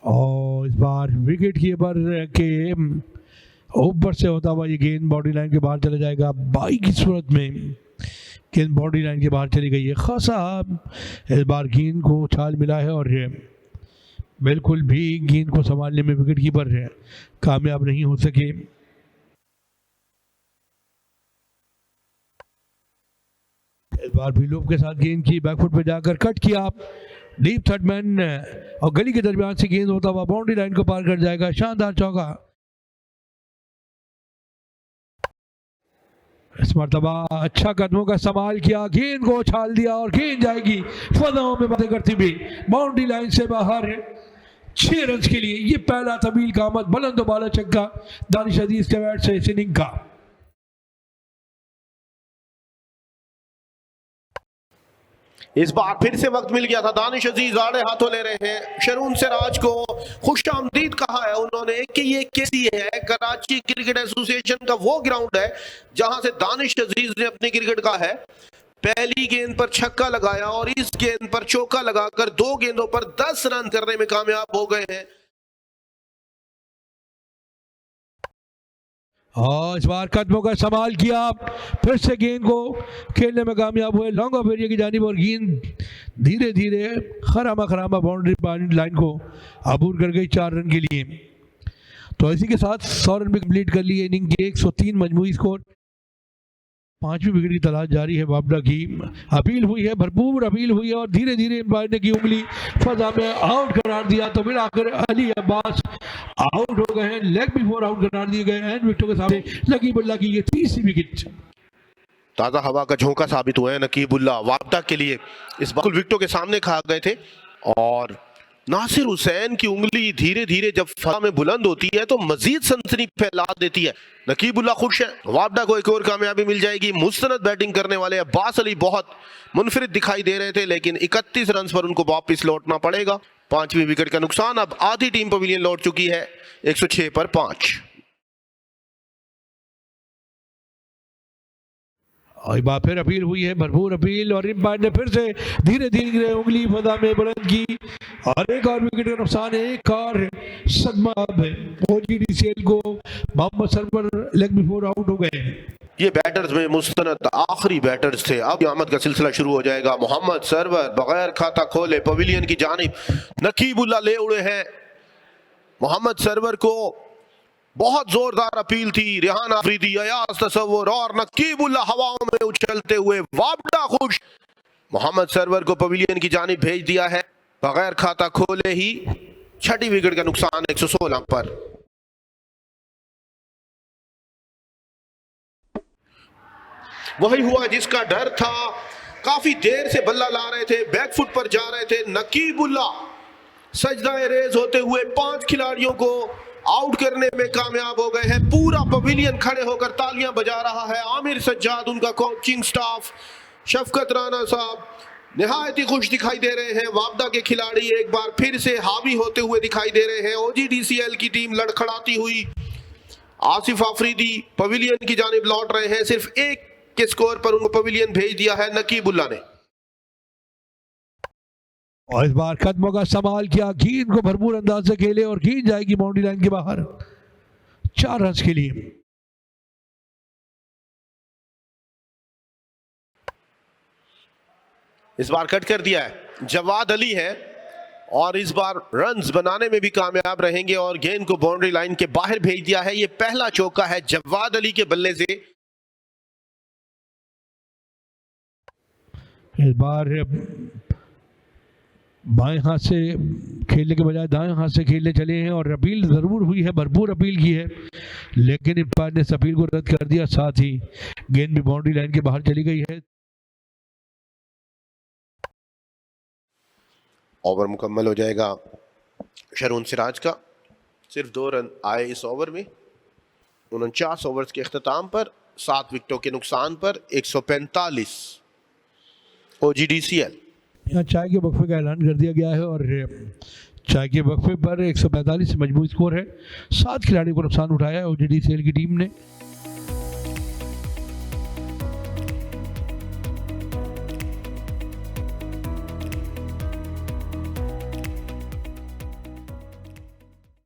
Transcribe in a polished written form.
और इस बार wicket keeper के ऊपर से होता हुआ ये गेंद बाउंड्री लाइन के बाहर चला जाएगा। बाई की सूरत में गेंद बाउंड्री लाइन के बाहर चली गई है। खासा इस बार गेंद को उछाल मिला है और बिल्कुल भी गेंद को संभालने में विकेट कीपर कामयाब नहीं हो सके। इस बार भी लूप के साथ गेंद की बैकफुट पे जाकर कट किया डीप थर्ड मैन और गली के दरमियान से गेंद होता हुआ बाउंड्री लाइन को पार कर जाएगा। शानदार चौका। इस मर्तबा अच्छा कदमों का इस्तेमाल किया, गेंद को उछाल दिया और गेंद जाएगी फजाओं में बातें करती हुई बाउंड्री लाइन से बाहर 6 रन के लिए। ये पहला तबील का आमद बुलंद बाला छक्का दानिश अजीज के बैट से इस इनिंग का। इस बार फिर से वक्त मिल गया था। दानिश अजीज आड़े हाथों ले रहे हैं। शरून सिराज को खुशामदीद कहा है उन्होंने कि ये केसी है, कराची क्रिकेट एसोसिएशन का वो ग्राउंड है जहां से दानिश अजीज ने अपनी क्रिकेट का है पहली गेंद पर छक्का लगाया और इस गेंद पर चौका लगाकर 2 गेंदों पर 10 रन करने में कामयाब हो गए हैं। और इस बार कदमों का इस्तेमाल किया, फिर से गेंद को खेलने में कामयाब हुए लॉन्ग ऑफ एरिया की जानिब और गेंद धीरे धीरे खरामा खरामा बाउंड्री लाइन को अबूर कर गई 4 रन के लिए। तो इसी के साथ 100 रन भी कंप्लीट कर लिए इनिंग के। 103 मजमूई स्कोर। 5वीं विकेट की तलाश जारी है। वापडा की अपील हुई है, भरपूर अपील हुई है और धीरे धीरे एम्पायर ने की उंगली फजा में आउट करार दिया। तो फिर आकर अली अब्बास आउट हो गए हैं। लेग बिफोर आउट करार दिए गए हैं विकेटों के सामने। नकीबुल्ला की ये 30वीं विकेट। ताजा हवा का झोंका साबित हुआ है नकीबुल्ला वापडा के लिए। इस बार विकेटों के सामने खा गए थे और नासिर हुसैन की उंगली धीरे धीरे जब फजा में बुलंद होती है तो मजीद सनसनी फैला देती है। नकीबुल्ला खुश है। वापडा को एक और कामयाबी मिल जाएगी। मुस्तनद बैटिंग करने वाले अब्बास अली बहुत मुनफरिद दिखाई दे रहे थे लेकिन 31 रन पर उनको वापस लौटना पड़ेगा। 5वीं विकेट का नुकसान। अब आधी टीम पवेलियन लौट चुकी है 106 पर 5। और बार फिर अपील हुई है, भरपूर अपील और एम्पायर ने फिर से धीरे धीरे उंगली फजा में बुलंद की और एक और विकेट का नुकसान है। एक और सदमा अब ओजीडीसीएल को। Mohammad Sarwar leg before out हो गए। ये बैटर्स में मुस्तनद आखिरी बैटर्स थे। अब आमद का सिलसिला शुरू हो जाएगा। मोहम्मद सरवर बगैर खाता खोले पवेलियन की जानिब। नकीबुल्ला ले उड़े हैं। मोहम्मद सरवर को बहुत जोरदार अपील थी। रेहान आफरीदी, अयाज तसव्वुर और नकीबुल्ला हवाओं में उछलते हुए। वापडा खुश। मोहम्मद सरवर को पवेलियन की जानिब भेज दिया है बगैर खाता खोले ही। 6ठी विकेट का नुकसान 116 पर। वही हुआ जिसका डर था। काफी देर से बल्ला ला रहे थे, बैकफुट पर जा रहे थे। नकीबुल्ला सजदाए रेज होते हुए 5 खिलाड़ियों को आउट करने में कामयाब हो गए हैं। पूरा पवेलियन खड़े होकर तालियां बजा रहा है। आमिर सज्जाद, उनका कोचिंग स्टाफ, शफकत राना साहब निहायत ही खुश दिखाई दे रहे हैं। वापडा के खिलाड़ी एक बार फिर से हावी होते हुए दिखाई दे रहे हैं। ओजीडीसीएल की टीम लड़खड़ाती हुई। आसिफ आफरीदी पवेलियन की जानिब लौट रहे हैं। सिर्फ 1 के स्कोर पर उनको पवेलियन भेज दिया है नकीबुल्ला ने। और इस बार कदमों का इस्तेमाल किया, गेंद को भरपूर अंदाज से खेले और गेंद जाएगी बाउंड्री लाइन के बाहर 4 रन के लिए। इस बार कट कर दिया है। जवाद अली है और इस बार रन्स बनाने में भी कामयाब रहेंगे और गेंद को बाउंड्री लाइन के बाहर भेज दिया है। ये पहला चौका है जवाद अली के बल्ले से। इस बार बाएं हाथ से खेलने के बजाय दाएं हाथ से खेलने चले हैं और अपील जरूर हुई है, भरपूर अपील की है लेकिन एम्पायर ने इस अपील को रद्द कर दिया। साथ ही गेंद भी बाउंड्री लाइन के बाहर चली गई है। ओवर मुकम्मल हो जाएगा शरून सिराज का। सिर्फ 2 रन आए इस ओवर में। 49 ओवर्स के अख्ताम पर 7 विकेटों के नुकसान पर 145 ओजीडीसीएल। यहाँ चाय के वक्फे का ऐलान कर दिया गया है और चाय के वक्फे पर 145 मजबूत स्कोर है। 7 खिलाड़ियों को नुकसान उठाया है ओजीडीसीएल की टीम ने।